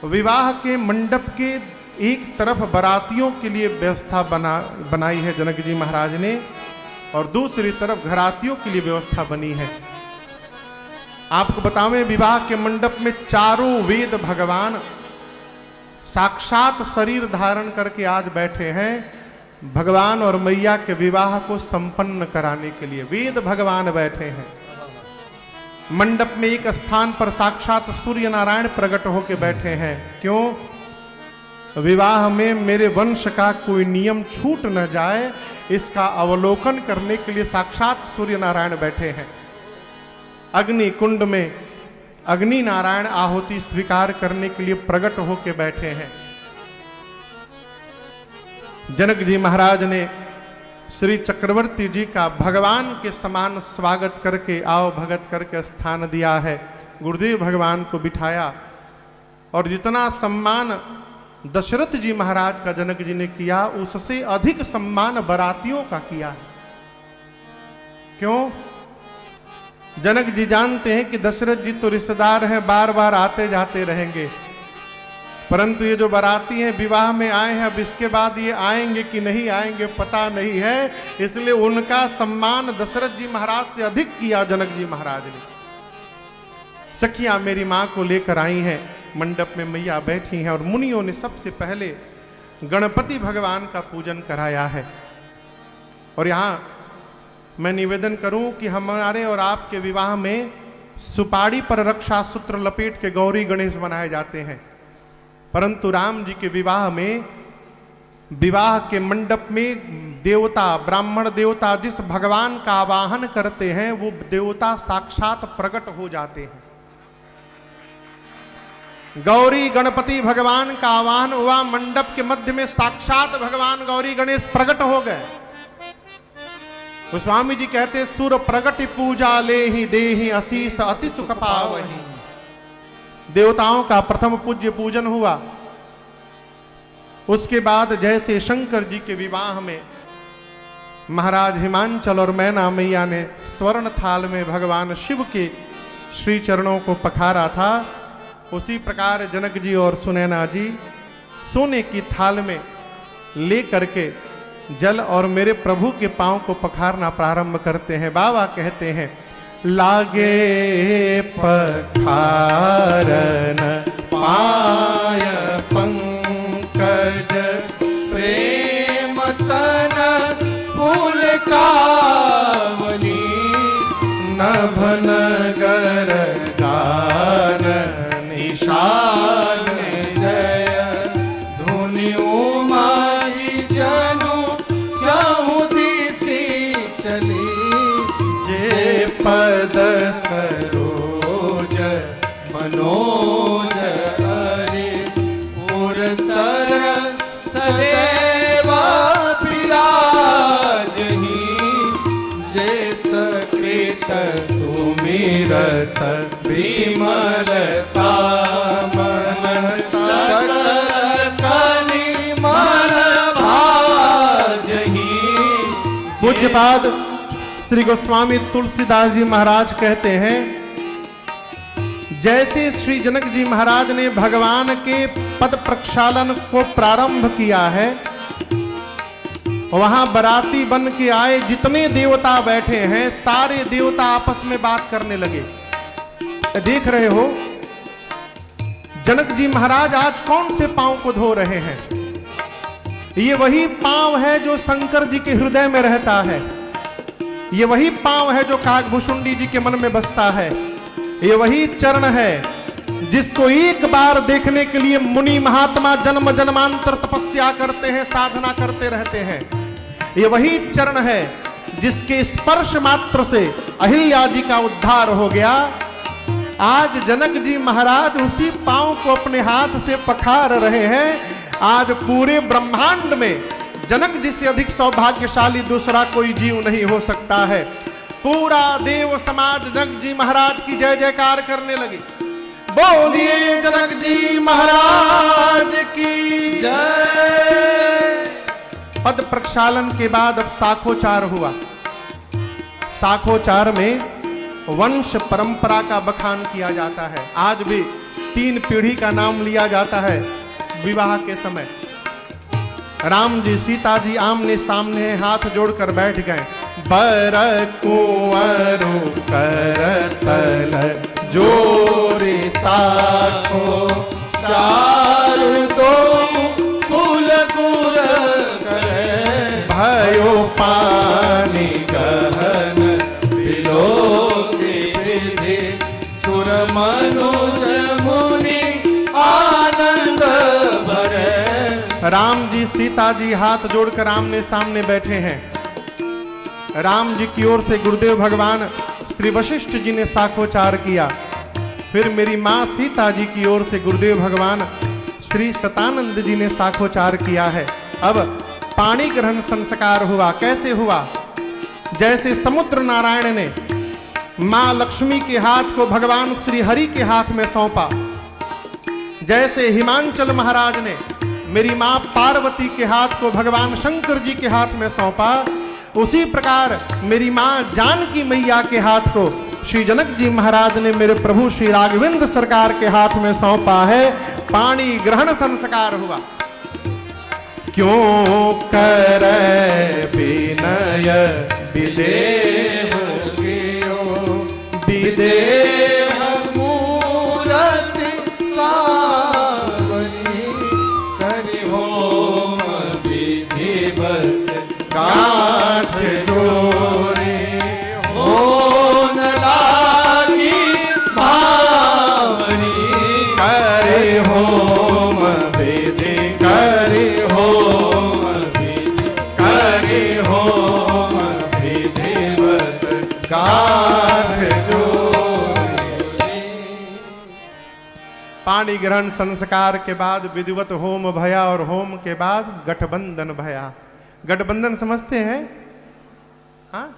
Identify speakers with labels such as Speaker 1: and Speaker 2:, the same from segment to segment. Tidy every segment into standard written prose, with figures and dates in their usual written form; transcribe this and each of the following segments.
Speaker 1: विवाह के मंडप के एक तरफ बारातियों के लिए व्यवस्था बनाई है जनक जी महाराज ने, और दूसरी तरफ घरातियों के लिए व्यवस्था बनी है। आपको बतावें, विवाह के मंडप में चारों वेद भगवान साक्षात शरीर धारण करके आज बैठे हैं, भगवान और मैया के विवाह को संपन्न कराने के लिए वेद भगवान बैठे हैं। मंडप में एक स्थान पर साक्षात सूर्य नारायण प्रकट होकर बैठे हैं। क्यों? विवाह में मेरे वंश का कोई नियम छूट न जाए, इसका अवलोकन करने के लिए साक्षात सूर्य नारायण बैठे हैं। अग्नि कुंड में अग्नि नारायण आहुति स्वीकार करने के लिए प्रकट होकर बैठे हैं। जनक जी महाराज ने श्री चक्रवर्ती जी का भगवान के समान स्वागत करके आओ भगत करके स्थान दिया है। गुरुदेव भगवान को बिठाया, और जितना सम्मान दशरथ जी महाराज का जनक जी ने किया, उससे अधिक सम्मान बरातियों का किया। क्यों? जनक जी जानते हैं कि दशरथ जी तो रिश्तेदार हैं, बार बार आते जाते रहेंगे, परंतु ये जो बाराती हैं विवाह में आए हैं, अब इसके बाद ये आएंगे कि नहीं आएंगे पता नहीं है, इसलिए उनका सम्मान दशरथ जी महाराज से अधिक किया जनक जी महाराज ने। सखियां मेरी मां को लेकर आई हैं, मंडप में मैया बैठी हैं, और मुनियों ने सबसे पहले गणपति भगवान का पूजन कराया है। और यहाँ मैं निवेदन करूं कि हमारे और आपके विवाह में सुपारी पर रक्षा सूत्र लपेट के गौरी गणेश बनाए जाते हैं, परंतु राम जी के विवाह में विवाह के मंडप में देवता, ब्राह्मण देवता जिस भगवान का आवाहन करते हैं, वो देवता साक्षात प्रकट हो जाते हैं। गौरी गणपति भगवान का आवाहन हुआ, मंडप के मध्य में साक्षात भगवान गौरी गणेश प्रकट हो गए। गोस्वामी जी कहते, सुर प्रगट पूजा ले ही देहि असीस अति सुख पावहि। देवताओं का प्रथम पूज्य पूजन हुआ। उसके बाद जैसे शंकर जी के विवाह में महाराज हिमांचल और मैना मैया ने स्वर्ण थाल में भगवान शिव के श्री चरणों को पखारा था, उसी प्रकार जनक जी और सुनैना जी सोने की थाल में ले करके जल और मेरे प्रभु के पांव को पखारना प्रारंभ करते हैं। बाबा कहते हैं, लागे पखारन पाय पंकज प्रेम तन पुल कावनी नभ नगर गान निशान जय धुनि उमारी जनु चहुदिसी चली जे पद सरोज मनोज हरि पुरसर सदैवा विराजहि जे सकृत सुमिरत विमलता मन सकल कलि मन भाजहि। पूज्यपाद श्री गोस्वामी तुलसीदास जी महाराज कहते हैं, जैसे श्री जनक जी महाराज ने भगवान के पद प्रक्षालन को प्रारंभ किया है, वहां बराती बन के आए जितने देवता बैठे हैं, सारे देवता आपस में बात करने लगे। देख रहे हो जनक जी महाराज आज कौन से पांव को धो रहे हैं? ये वही पांव है जो शंकर जी के हृदय में रहता है। ये वही पांव है जो काकभूषुंडी जी के मन में बसता है। ये वही चरण है जिसको एक बार देखने के लिए मुनि महात्मा जन्म जन्मांतर तपस्या करते हैं, साधना करते रहते हैं। ये वही चरण है जिसके स्पर्श मात्र से अहिल्या जी का उद्धार हो गया। आज जनक जी महाराज उसी पांव को अपने हाथ से पखार रहे हैं। आज पूरे ब्रह्मांड में जनक जी से अधिक सौभाग्यशाली दूसरा कोई जीव नहीं हो सकता है। पूरा देव समाज जनक जी महाराज की जय जयकार करने लगे। बोलिए जनक जी महाराज की जय। पद प्रक्षालन के बाद अब साखोचार हुआ। साखोचार में वंश परंपरा का बखान किया जाता है। आज भी 3 पीढ़ी का नाम लिया जाता है विवाह के समय। राम जी सीता जी आमने सामने हाथ जोड़कर बैठ गए। बर कुंवरु करतल जोरे साखो, चारु दो कुल गुर करे, भयो पानी गहन बिलोकी विधि, सुर मनुज मुनि आनंद भरे। राम जी सीता जी हाथ जोड़कर आमने सामने बैठे हैं। राम जी की ओर से गुरुदेव भगवान श्री वशिष्ठ जी ने साखोचार किया। फिर मेरी माँ सीता जी की ओर से गुरुदेव भगवान श्री सतानंद जी ने साखोचार किया है। अब पाणी ग्रहण संस्कार हुआ। कैसे हुआ? जैसे समुद्र नारायण ने माँ लक्ष्मी के हाथ को भगवान श्री हरि के हाथ में सौंपा, जैसे हिमांचल महाराज ने मेरी माँ पार्वती के हाथ को भगवान शंकर जी के हाथ में सौंपा, उसी प्रकार मेरी माँ जानकी मैया के हाथ को श्री जनक जी महाराज ने मेरे प्रभु श्री राघवेंद्र सरकार के हाथ में सौंपा है। पाणी ग्रहण संस्कार हुआ। क्यों कर विनय विदेह कियो, विदेह मूरति सावरी, करि होम विधिवत गांठ जोरे, होन लागी भावरी, करे होम विधि, करे होम विधि, करे होम विधिवत गांठ जोरे। पाणी ग्रहण संस्कार के बाद विधिवत होम भया और होम के बाद गठबंधन भया। गठबंधन समझते हैं? हाँ,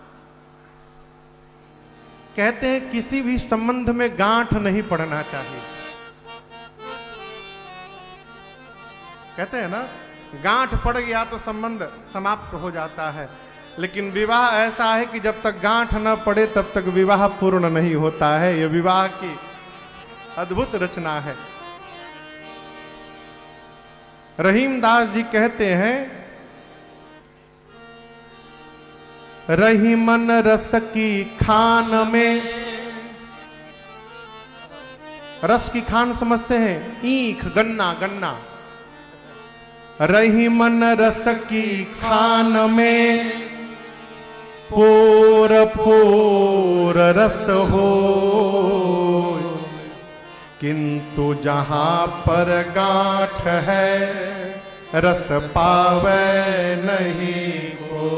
Speaker 1: कहते हैं किसी भी संबंध में गांठ नहीं पड़ना चाहिए। कहते हैं ना, गांठ पड़ गया तो संबंध समाप्त हो जाता है। लेकिन विवाह ऐसा है कि जब तक गांठ न पड़े तब तक विवाह पूर्ण नहीं होता है। यह विवाह की अद्भुत रचना है। रहीमदास जी कहते हैं, रही मन रस की खान में। रस की खान समझते हैं? ईख, गन्ना, गन्ना। रही मन रस की खान में, पोर पोर रस हो, किंतु जहां पर गांठ है, रस पावे नहीं को।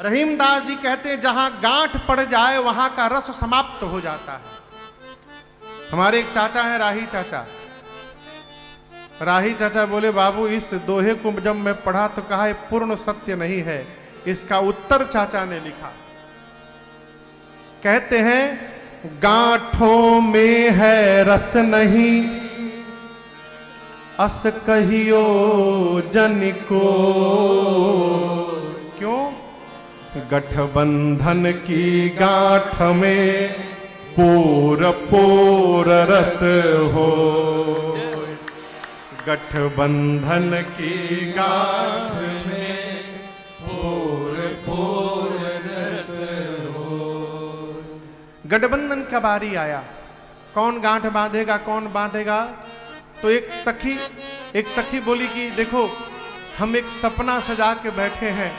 Speaker 1: रहीमदास जी कहते हैं, जहां गांठ पड़ जाए वहां का रस समाप्त हो जाता है। हमारे एक चाचा हैं, राही चाचा। राही चाचा बोले, बाबू इस दोहे को जब मैं पढ़ा तो कहा पूर्ण सत्य नहीं है। इसका उत्तर चाचा ने लिखा। कहते हैं, गांठों में है रस नहीं, अस कहियो जन को। क्यों? गठबंधन की गांठ में पोर पोर रस हो, गठबंधन की गांठ में पोर पोर रस हो। गठबंधन का बारी आया। कौन गांठ बांधेगा, कौन बांधेगा? तो एक सखी बोली कि देखो, हम एक सपना सजा के बैठे हैं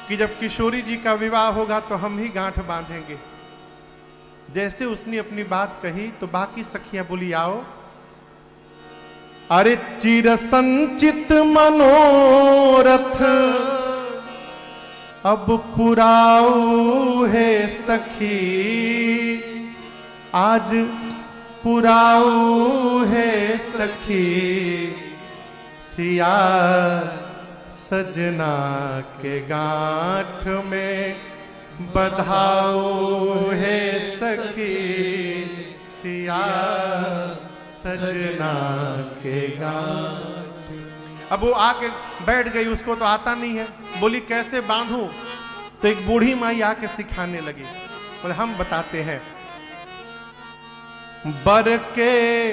Speaker 1: कि जब किशोरी जी का विवाह होगा तो हम ही गांठ बांधेंगे। जैसे उसने अपनी बात कही तो बाकी सखियां बोली, आओ। अरे चिर संचित मनोरथ अब पुराऊ है सखी, आज पुराऊ है सखी, सिया सजना के गांठ में बधाओ है सखी, सिया सजना के गांठ। अब वो आके बैठ गई, उसको तो आता नहीं है। बोली कैसे बांधूं? तो एक बूढ़ी माई आके सिखाने लगी। बोले हम बताते हैं। बर के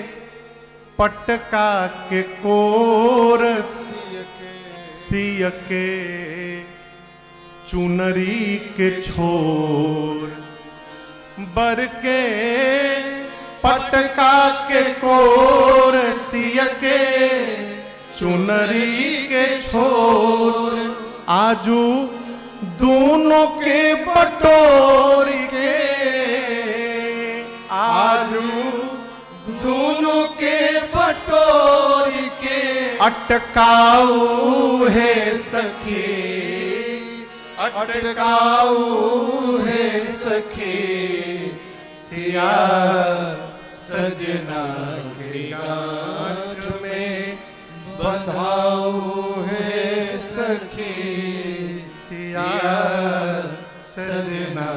Speaker 1: पटका के कोर सिय के चुनरी के छोर। बर के पटका के कोर सिय के चुनरी के छोर। आजू दोनों के बटोर के, आजू
Speaker 2: दोनों के बटोर के
Speaker 1: अटकाऊ है
Speaker 2: सखी, अटकाऊ है सखी। सिया सजना के गांठ में बंधाऊ है सखी। सिया सजना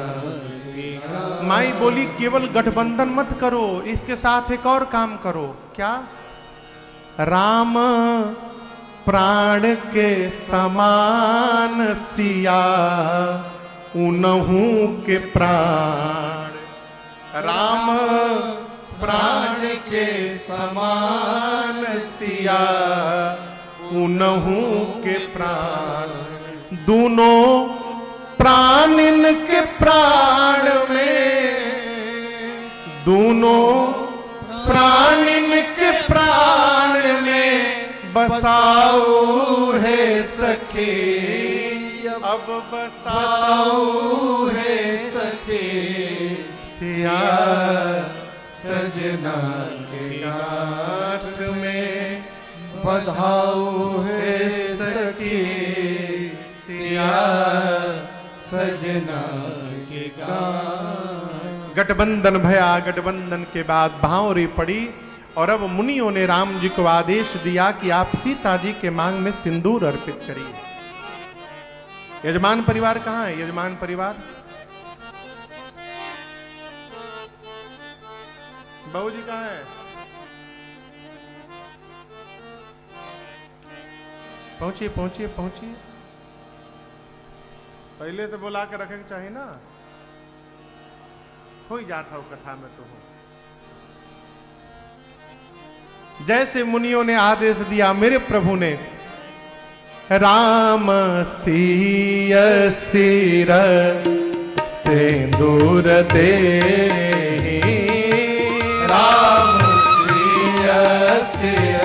Speaker 2: के गांठ।
Speaker 1: माई बोली केवल गठबंधन मत करो, इसके साथ एक और काम करो। क्या? राम प्राण के समान सिया उनहू के प्राण। राम
Speaker 2: प्राण के समान
Speaker 1: सिया उनहू के प्राण। दोनों प्राण इनके प्राण में, दोनों प्राण इनके प्राण में बसाओ है सखी। अब बसाओ है सखी। सिया
Speaker 2: सजना के गांठ में बंधाओ है सखी। सिया सजना के गांठ।
Speaker 1: गठबंधन भया। गठबंधन के बाद भांवरी पड़ी और अब मुनियों ने राम जी को आदेश दिया कि आप सीता जी के मांग में सिंदूर अर्पित करिए। यजमान परिवार कहाँ है? यजमान परिवार, बहू जी कहाँ है? पहुंचिए पहुंचिए पहुंचिए। पहले से बुला के रखे के चाहिए ना, हो ही जाता हो कथा में तो हो। जैसे मुनियों ने आदेश दिया, मेरे प्रभु ने राम सिय सिर सिंदूर दे।
Speaker 2: राम सिय सिर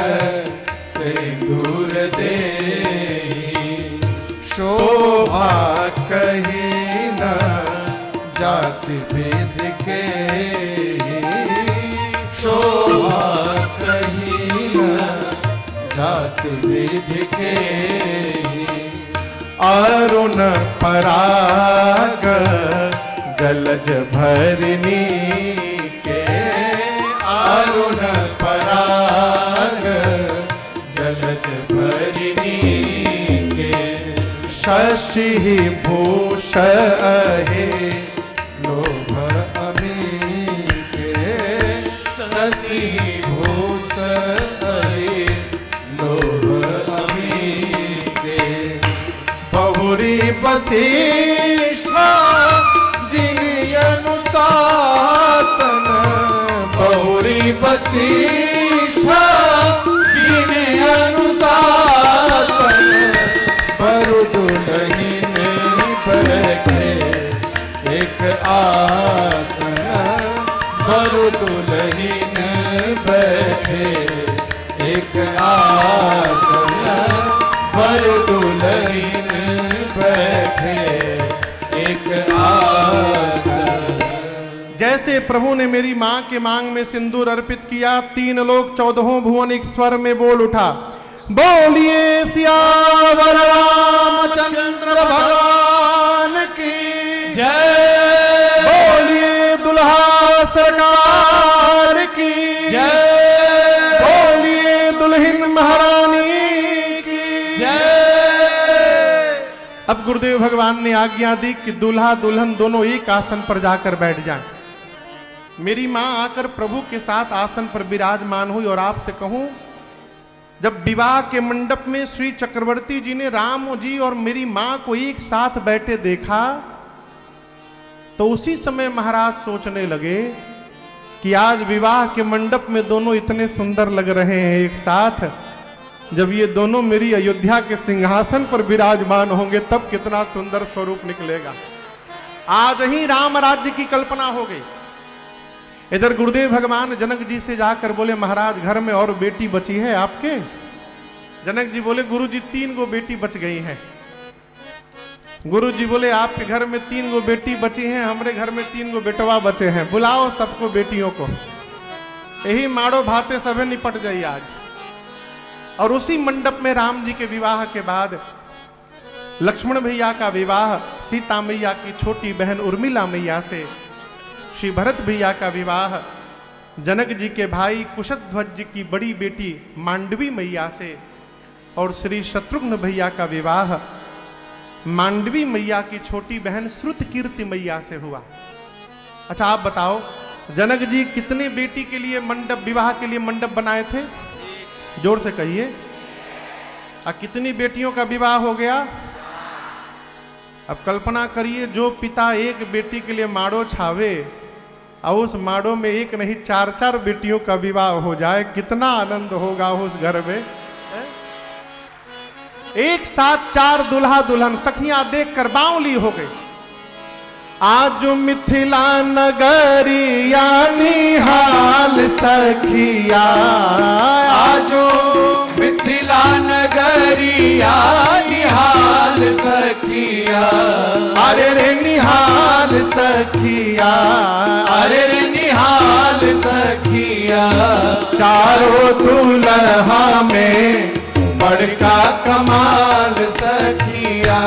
Speaker 2: सिंदूर दे।
Speaker 1: शोभा
Speaker 2: कहीं न जाति भेद के। शोभा कहीं न जाति भेद के।
Speaker 1: अरुण पराग जलज भरनी के।
Speaker 2: अरुण पराग जलज भरनी के।
Speaker 1: शशि भूषण
Speaker 2: लोभ अमी के। शशि भूषण लोभ अमी के।
Speaker 1: बहुरी
Speaker 2: वशिष्ठा दिन अनुशासन। बहुरी वशिष्ठा दिन अनुशासन। बरु दुलहिन बैठे एक आसन। बरु दुलहिन बैठे एक आसन। बरु दुलहिन बैठे एक आसन।
Speaker 1: जैसे प्रभु ने मेरी मां के मांग में सिंदूर अर्पित किया, 3 लोक 14 भुवन एक स्वर में बोल उठा, बोलिए सियावर रामचंद्र भगवान की
Speaker 2: जय।
Speaker 1: बोलिए दुल्हा सरकार की
Speaker 2: जय।
Speaker 1: बोलिए दुल्हन महारानी की
Speaker 2: जय।
Speaker 1: अब गुरुदेव भगवान ने आज्ञा दी कि दूल्हा दुल्हन दोनों एक आसन पर जाकर बैठ जाएं। मेरी मां आकर प्रभु के साथ आसन पर विराजमान हुई और आपसे कहूं, जब विवाह के मंडप में श्री चक्रवर्ती जी ने राम जी और मेरी मां को एक साथ बैठे देखा तो उसी समय महाराज सोचने लगे कि आज विवाह के मंडप में दोनों इतने सुंदर लग रहे हैं एक साथ। जब ये दोनों मेरी अयोध्या के सिंहासन पर विराजमान होंगे तब कितना सुंदर स्वरूप निकलेगा। आज ही राम राज्य की कल्पना हो गई। इधर गुरुदेव भगवान जनक जी से जाकर बोले, महाराज घर में और बेटी बची है आपके? जनक जी बोले, गुरु जी 3 गो बेटी बच गई हैं। गुरु जी बोले, आपके घर में 3 गो बेटी बची हैं, हमारे घर में 3 गो बेटवा बचे हैं, बुलाओ सबको बेटियों को। यही माड़ो भाते सभी निपट जाइए आज। और उसी मंडप में राम जी के विवाह के बाद लक्ष्मण भैया का विवाह सीता मैया की छोटी बहन उर्मिला मैया से, श्री भरत भैया का विवाह जनक जी के भाई कुशध्वज जी की बड़ी बेटी मांडवी मैया से, और श्री शत्रुघ्न भैया का विवाह मांडवी मैया की छोटी बहन श्रुतकीर्ति मैया से हुआ। अच्छा आप बताओ, जनक जी कितने बेटी के लिए मंडप, विवाह के लिए मंडप बनाए थे? जोर से कहिए। और कितनी बेटियों का विवाह हो गया? अब कल्पना करिए, जो पिता एक बेटी के लिए माड़ो छावे और उस माड़ो में एक नहीं 4-4 बेटियों का विवाह हो जाए, कितना आनंद होगा उस घर में। एक साथ 4 दुल्हा दुल्हन, सखियां देखकर बावली हो गई। आज मिथिला नगरिया निहाल सखिया,
Speaker 2: आज मिथिला नगरिया निहाल सखिया,
Speaker 1: अरे रे निहाल सखिया,
Speaker 2: अरे रे निहाल सखिया।
Speaker 1: चारों दुल्हा में
Speaker 2: बड़का कमाल सखिया,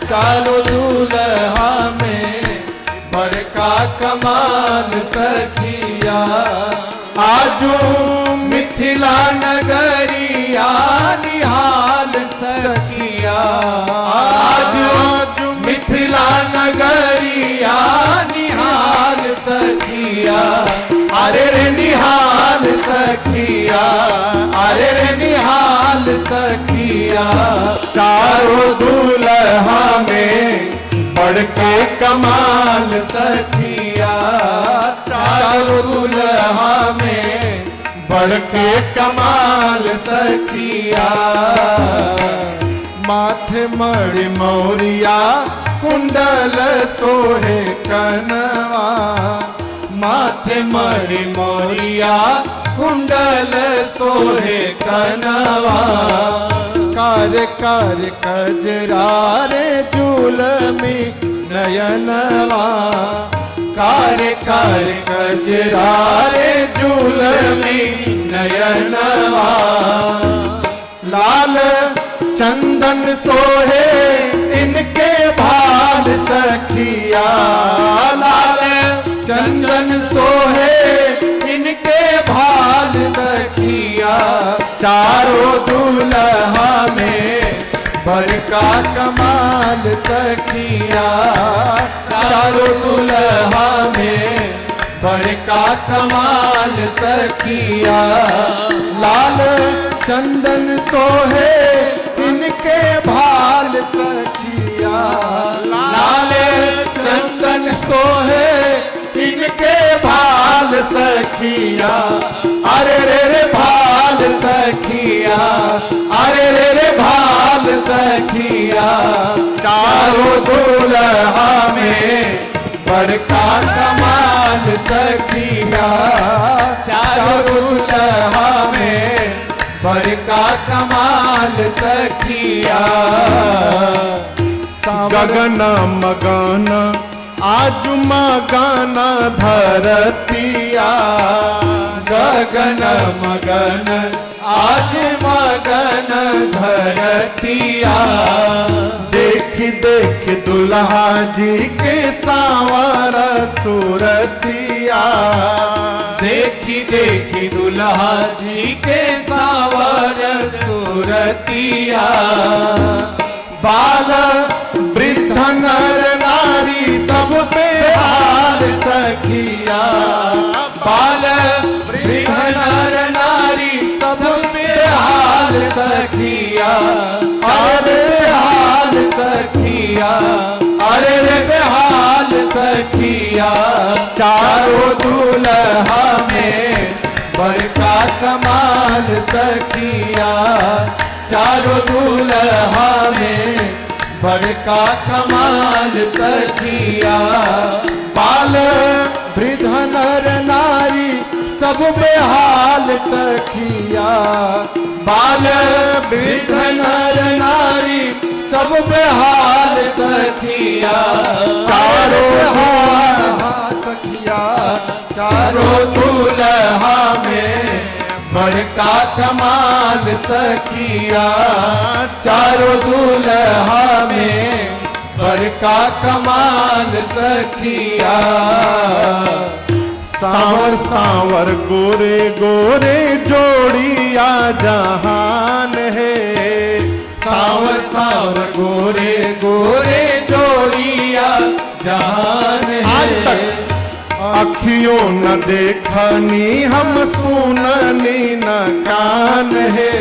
Speaker 2: चारों दूल्हा में बड़का कमाल सखिया। आजो मिथिला नगरिया निहाल सखिया, आज मिथिला नगरिया निहाल सखिया, अरे रे निहाल सखिया, अरे रे निहाल सखिया।
Speaker 1: चारों दुल्हा में
Speaker 2: बड़के कमाल सखिया, चारों दुल्हा में बड़के कमाल सखिया।
Speaker 1: माथे मणि मौरिया कुंडल सोहे कनवा,
Speaker 2: माथे मणि मोरिया कुंडल सोहे कनवा।
Speaker 1: कार कार कजरारे झूलमी नयनवा,
Speaker 2: कार कार कजरारे झूलमी नयनवा।
Speaker 1: लाल चंदन सोहे इनके भाल सखिया,
Speaker 2: लाल चंदन सोहे इनके भाल सखिया।
Speaker 1: चारों दुल्हा
Speaker 2: में बड़का कमाल सखिया, चारों दुल्हा में बड़का कमाल सखिया।
Speaker 1: लाल चंदन सोहे इनके भाल सखिया,
Speaker 2: लाल चंदन सोहे इनके भाल सखिया, अरे रे रे भाल सखिया, अरे रे रे भाल सखिया। चारों दुल्हा में बड़का कमाल सखिया, चारों दुल्हा में बड़का कमाल सखिया।
Speaker 1: गगन मगन आज मगन धरतिया,
Speaker 2: गगन मगन आज मगन धरतिया।
Speaker 1: देख देख दुल्हा जी के सांवर सूरतिया,
Speaker 2: देखी देखी दुल्हा जी के सांवर सूरतिया।
Speaker 1: बाल वृद्ध नर नारी सब पे हाल सखिया,
Speaker 2: बाल वृद्ध नर नारी सब पे हाल सखिया, अरे हाल सखिया, अरे रे बेहाल सखिया।
Speaker 1: चारों
Speaker 2: दूल्हा में बड़का कमाल सखिया, चारों दूल्हा में बड़का कमाल सखिया। बाल वृद्ध नर नारी सब बेहाल सखिया, बाल वृद्ध नर नारी सब बेहाल सखिया। चारों सखिया, चारों दूल्हा में बड़का कमाल सखिया, चारों दूल्हा में बड़का कमाल सखिया।
Speaker 1: सांवर सांवर गोरे गोरे जोड़िया जहान है,
Speaker 2: सांवर सांवर गोरे गोरे जोड़िया जहान है।
Speaker 1: अखियों न देखनी हम सुननी न कान है,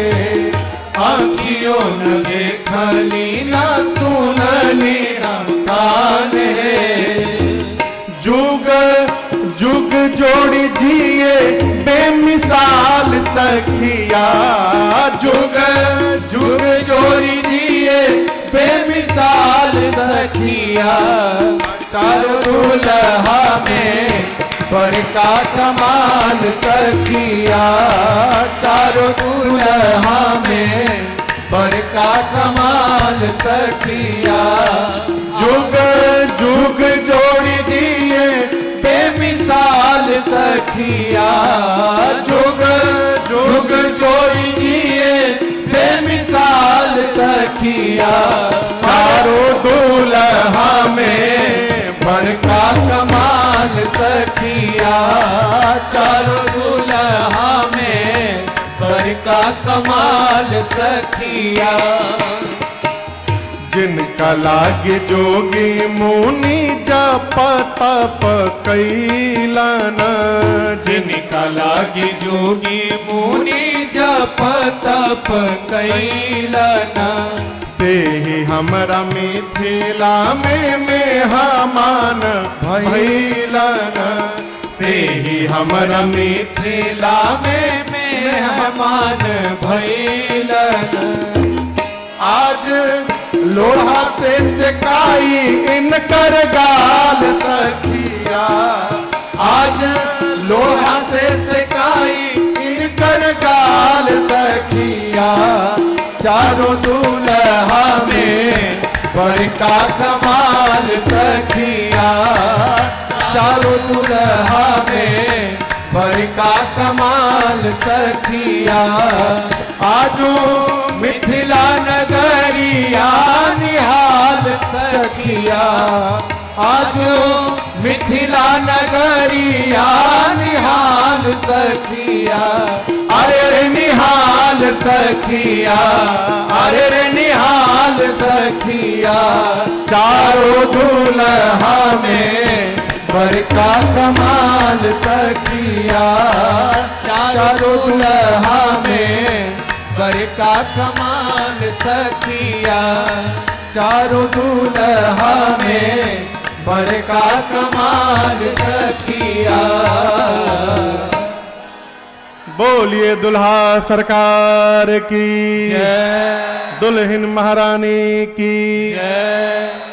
Speaker 2: अखियों न देखनी न सुननी न कान है।
Speaker 1: जुग जुग जोड़ी जिए बेमिसाल सखिया,
Speaker 2: जुग जुग जोड़ी जिए बेमिसाल सखिया। चारों दूल्हा में बड़का कमाल सखिया, चारों दूल्हा में बड़का कमाल सखिया। जुग जुग जोड़ी दिए बेमिसाल सखिया, जुग जुग जोड़ी दिए बेमिसाल सखिया। चारों दूल्हा में बड़का कमाल सखिया, चारों दूल्हा में बड़का कमाल सखिया।
Speaker 1: जिनका लागे जोगी मुनि जप तप कैलन,
Speaker 2: जिनका लागे जोगी मुनि जप तप कैलन।
Speaker 1: से ही हमरा मिथिला में मेहमान भैलन,
Speaker 2: से ही हमरा मिथिला में मेहमान भैलन।
Speaker 1: आज लोहा से सेकाई इनकर गाल सखिया,
Speaker 2: आज लोहा से सेकाई इनकर गाल सखिया। चारों दूल्हा में बड़का कमाल सखिया, चारों दूल्हा में बड़का कमाल सखिया। आजो मिथिला नगरिया निहाल सखिया, आजो मिथिला नगरिया निहाल सखिया। अरे रे निहाल सखिया, अरे रे निहाल सखिया। चारों दूल्हा में बड़का कमाल सखिया, चारों दूल्हा में बड़का कमाल सखिया। चारों दूल्हा में बड़का कमाल सखिया।
Speaker 1: बोलिए दुल्हा सरकार की
Speaker 2: जय,
Speaker 1: दुल्हन महारानी की
Speaker 2: जय।